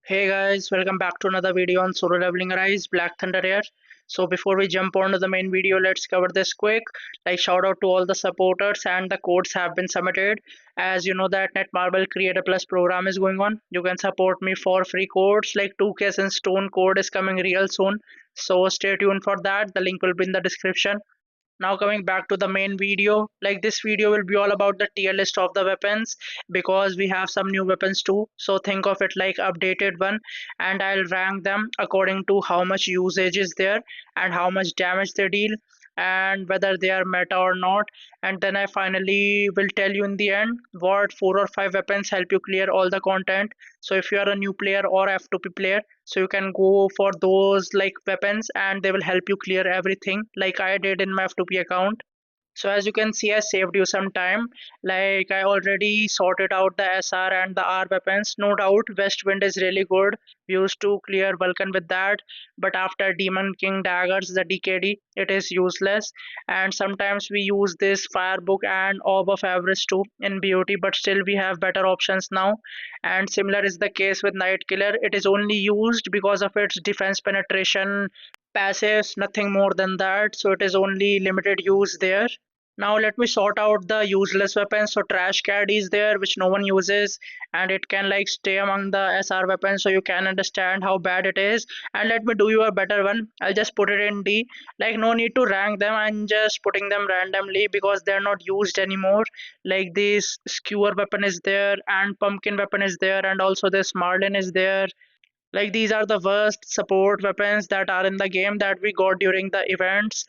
Hey guys, welcome back to another video on Solo Leveling Rise, Black Thunder here. So before we jump on to the main video, let's cover this quick. Like shout out to all the supporters and the codes have been submitted. As you know that Netmarble Creator Plus program is going on. You can support me for free codes like 2K and Stone code is coming real soon. So stay tuned for that. The link will be in the description. Now coming back to the main video, like this video will be all about the tier list of the weapons because we have some new weapons too. So think of it like updated one, and I'll rank them according to how much usage is there and how much damage they deal and whether they are meta or not. And then I finally will tell you in the end what 4 or 5 weapons help you clear all the content. So if you are a new player or F2P player, so you can go for those like weapons and they will help you clear everything like I did in my F2P account. So as you can see, I saved you some time. Like I already sorted out the SR and the R weapons. No doubt, West Wind is really good. We used to clear Vulcan with that, but after Demon King daggers, the DKD, it is useless. And sometimes we use this Firebook and Orb of Avarice too in BOT, but still we have better options now. And similar is the case with Night Killer. It is only used because of its defense penetration passives, nothing more than that. So it is only limited use there. Now let me sort out the useless weapons. So trash caddy is there, which no one uses, and it can like stay among the SR weapons, so you can understand how bad it is. And let me do you a better one. I'll just put it in D. Like no need to rank them. I'm just putting them randomly because they're not used anymore. Like this skewer weapon is there, and pumpkin weapon is there, and also this marlin is there. Like these are the worst support weapons that are in the game that we got during the events.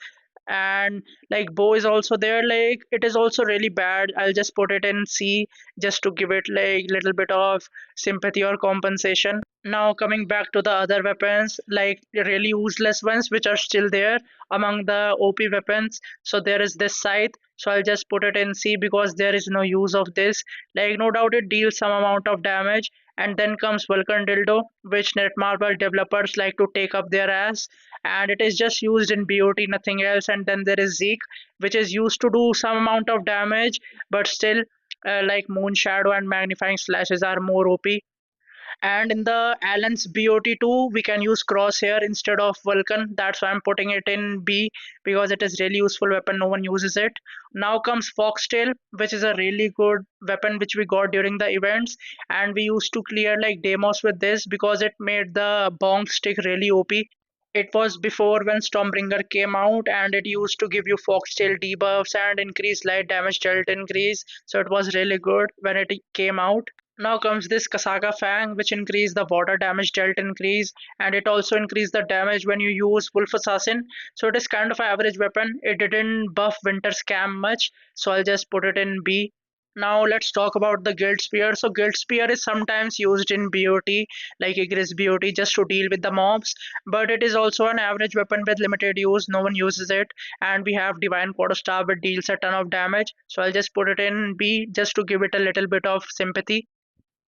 And like bow is also there, like it is also really bad. I'll just put it in C just to give it like little bit of sympathy or compensation. Now coming back to the other weapons, like the really useless ones which are still there among the OP weapons. So there is this scythe. So I'll just put it in C because there is no use of this. Like no doubt it deals some amount of damage. And then comes Vulcan Dildo, which Netmarble developers like to take up their ass, and it is just used in BOT, nothing else. And then there is Zeke, which is used to do some amount of damage, but still, like Moon Shadow and Magnifying Slashes are more OP. And in the Allen's BOT2, we can use Crosshair instead of Vulcan. That's why I'm putting it in B because it is really useful weapon. No one uses it. Now comes Foxtail, which is a really good weapon which we got during the events, and we used to clear like demos with this because it made the bomb stick really OP. It was before when Stormbringer came out, and it used to give you Foxtail debuffs and increase light damage dealt increase. So it was really good when it came out. Now comes this Kasaka Fang, which increase the water damage dealt increase, and it also increase the damage when you use Wolf Assassin. So it is kind of an average weapon. It didn't buff Winter Scam much, so I'll just put it in B. Now let's talk about the Guild Spear. So Guild Spear is sometimes used in BOT, like Igris BOT, just to deal with the mobs, but it is also an average weapon with limited use. No one uses it, and we have Divine Quarterstaff, which deals a ton of damage. So I'll just put it in B just to give it a little bit of sympathy.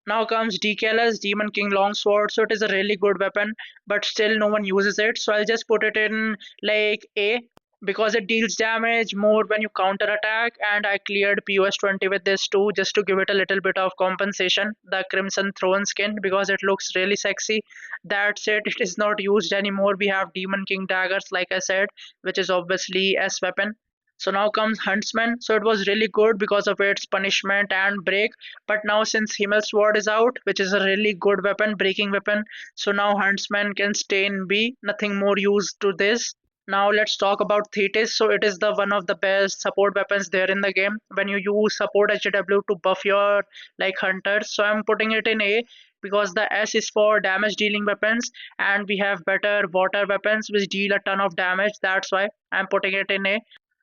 Now comes DKLS, Demon King Longsword. So it is a really good weapon, but still no one uses it. So I'll just put it in like A because it deals damage more when you counter attack. And I cleared POS 20 with this too, just to give it a little bit of compensation. The Crimson Throne skin because it looks really sexy. That's it. It is not used anymore. We have Demon King daggers, like I said, which is obviously S weapon. So now comes Huntsman. So it was really good because of its punishment and break. But now since Himmel Sword is out, which is a really good weapon, breaking weapon, so now Huntsman can stay in B. Nothing more used to this. Now let's talk about Thetis. So it is the one of the best support weapons there in the game. When you use support HW to buff your like hunters. So I'm putting it in A because the S is for damage dealing weapons, and we have better water weapons which deal a ton of damage. That's why I'm putting it in A,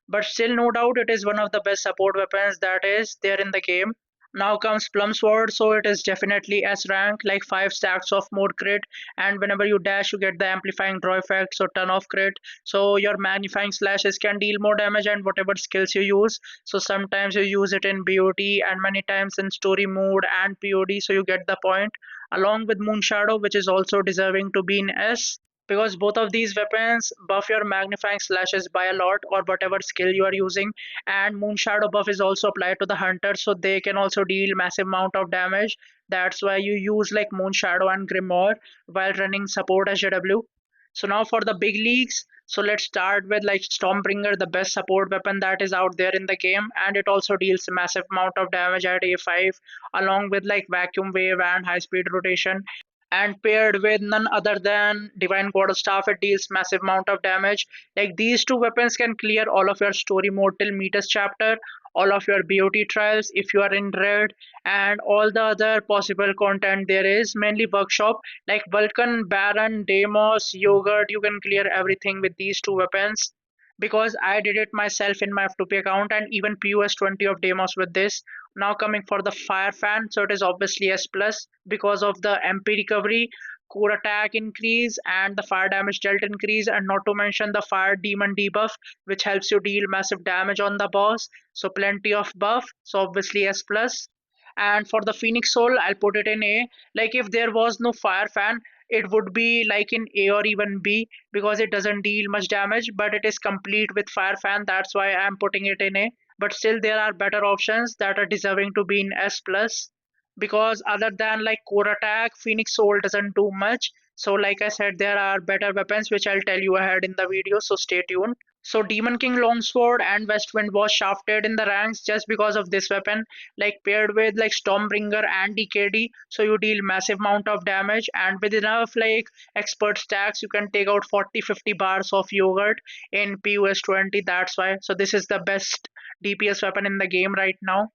but still no doubt it is one of the best support weapons that is there in the game. Now comes Plum Sword, so it is definitely S rank, like 5 stacks of more crit, and whenever you dash, you get the amplifying draw effect, so ton of crit. So your magnifying slashes can deal more damage and whatever skills you use. So sometimes you use it in BOT and many times in story mode and POD, so you get the point. Along with Moon Shadow, which is also deserving to be in S because both of these weapons buff your magnifying slashes by a lot or whatever skill you are using, and moon shadow buff is also applied to the hunters so they can also deal massive amount of damage. That's why you use like Moon Shadow and Grimoire while running support as JW. So now for the big leagues, so let's start with like Stormbringer, the best support weapon that is out there in the game, and it also deals a massive amount of damage at A5, along with like Vacuum Wave and High Speed Rotation. And paired with none other than Divine Quarterstaff, it deals massive amount of damage. Like these two weapons can clear all of your story mode till Metis chapter, all of your BOT trials if you are in red, and all the other possible content there is, mainly workshop like Vulcan, Baron, Deimos, Yogurt. You can clear everything with these two weapons because I did it myself in my F2P account and even POS 20 of Deimos with this. Now coming for the Fire Fan, so it is obviously S plus because of the MP recovery, core attack increase, and the fire damage dealt increase, and not to mention the Fire Demon debuff, which helps you deal massive damage on the boss. So plenty of buff. So obviously S plus. And for the Phoenix Soul, I'll put it in A. Like if there was no Fire Fan, it would be like in A or even B because it doesn't deal much damage, but it is complete with Fire Fan. That's why I'm putting it in A. But still, there are better options that are deserving to be in S plus because other than like core attack, Phoenix Soul doesn't do much. So, like I said, there are better weapons which I'll tell you ahead in the video. So stay tuned. So Demon King Longsword and Westwind was shafted in the ranks just because of this weapon, like paired with like Stormbringer and DKD, so you deal massive amount of damage and with enough like expert stacks you can take out 40-50 bars of yogurt in POS 20. That's why. So this is the best DPS weapon in the game right now.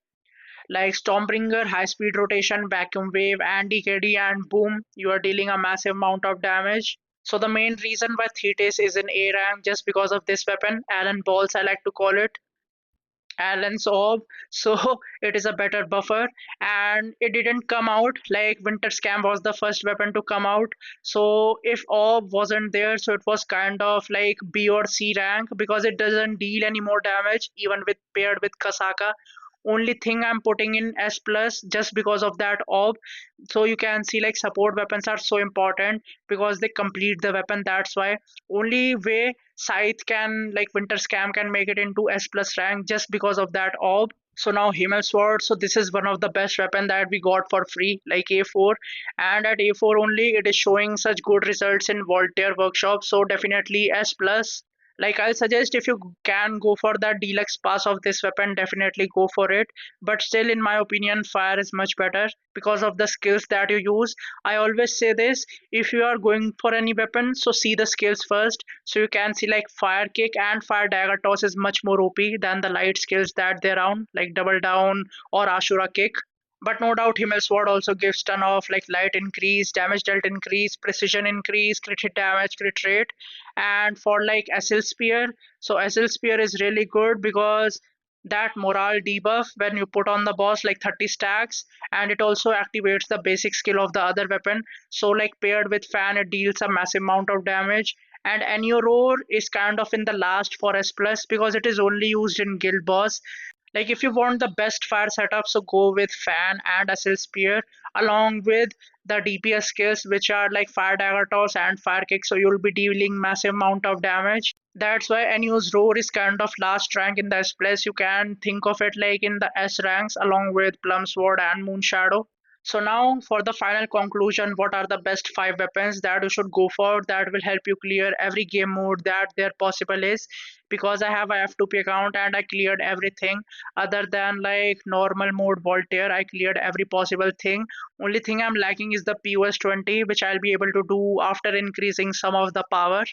Like Stormbringer, high speed rotation, vacuum wave, and DKD, and boom, you are dealing a massive amount of damage. So the main reason why Thetis is in A rank just because of this weapon, Allen Balls I like to call it. Allen's Orb, so it is a better buffer, and it didn't come out like Winter Scam was the first weapon to come out. So if Orb wasn't there, so it was kind of like B or C rank because it doesn't deal any more damage even with paired with Kasaka. Only thing I'm putting in S plus just because of that orb. So you can see like support weapons are so important because they complete the weapon. That's why only way Scythe can like Winter Scam can make it into S plus rank just because of that orb. So now Himmel Sword. So this is one of the best weapon that we got for free, like A4, and at A4 only it is showing such good results in Voltaire Workshop. So definitely S plus. Like I'll suggest if you can go for that deluxe pass of this weapon, definitely go for it. But still, in my opinion, fire is much better because of the skills that you use. I always say this: if you are going for any weapon, so see the skills first. So you can see like fire kick and fire dagger toss is much more OP than the light skills that they're on, like double down or Ashura kick. But no doubt, Himmel Sword also gives ton of like light increase, damage dealt increase, precision increase, crit hit damage, crit rate. And for like SL Spear, so SL Spear is really good because that morale debuff when you put on the boss like 30 stacks, and it also activates the basic skill of the other weapon. So like paired with fan, it deals a massive amount of damage. And Enyo Roar is kind of in the last for S plus because it is only used in guild boss. Like if you want the best fire setup, so go with fan and Acil Spear along with the DPS skills which are like fire dagger toss and fire kick. So you'll be dealing massive amount of damage. That's why Enu's roar is kind of last rank in the S place. You can think of it like in the S ranks along with Plum Sword and Moon Shadow. So now for the final conclusion, what are the best 5 weapons that you should go for that will help you clear every game mode that there possible is? Because I have a F2P account and I cleared everything other than like normal mode Voltaire. I cleared every possible thing. Only thing I'm lacking is the POS 20, which I'll be able to do after increasing some of the power.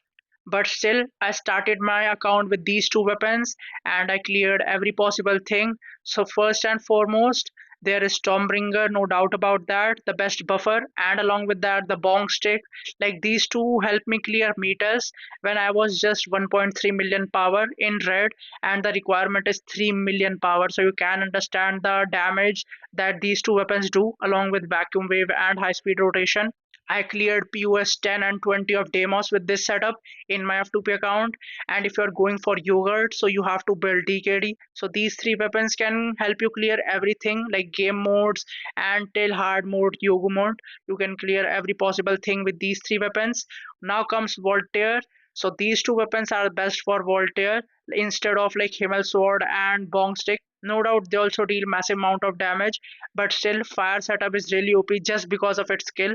But still, I started my account with these 2 weapons and I cleared every possible thing. So first and foremost, there is Stormbringer, no doubt about that, the best buffer, and along with that, the Bong Stick. Like these two helped me clear meters when I was just 1.3 million power in red, and the requirement is 3 million power. So you can understand the damage that these 2 weapons do, along with Vacuum Wave and High Speed Rotation. I cleared POS 10 and 20 of Demos with this setup in my F2P account. And if you're going for Yogurt, so you have to build DKD. So these 3 weapons can help you clear everything like game modes and till hard mode, Yoga mode. You can clear every possible thing with these 3 weapons. Now comes Voltaire. So these 2 weapons are best for Voltaire instead of like Himmel Sword and Bong Stick. No doubt they also deal massive amount of damage, but still fire setup is really OP just because of its skill.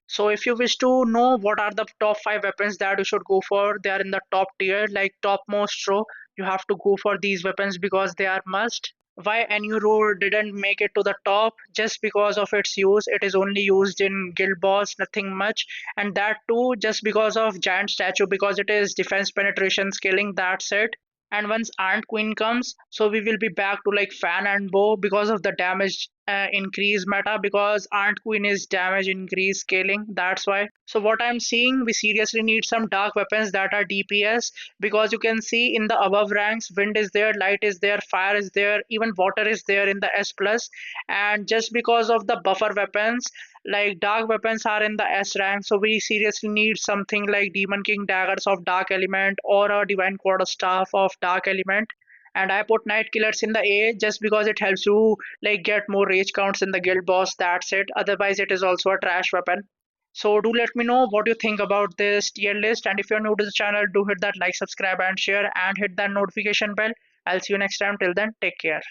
So if you wish to know what are the top 5 weapons that you should go for, they are in the top tier, like topmost row. You have to go for these weapons because they are must. Why Enuro didn't make it to the top? Just because of its use. It is only used in guild boss, nothing much, and that too just because of giant statue, because it is defense penetration scaling. That's it. And once Ant Queen comes, so we will be back to like fan and bow because of the damage increase meta, because Ant Queen is damage increase scaling. That's why. So what I'm seeing, we seriously need some dark weapons that are DPS, because you can see in the above ranks, wind is there, light is there, fire is there, even water is there in the S plus. And just because of the buffer weapons, like dark weapons are in the S rank, so we seriously need something like Demon King daggers of dark element or a Divine Quarter staff of dark element. And I put Night Killers in the A just because it helps you like get more rage counts in the guild boss. That's it. Otherwise, it is also a trash weapon. So do let me know what you think about this tier list. And if you're new to the channel, do hit that like, subscribe, and share, and hit that notification bell. I'll see you next time. Till then, take care.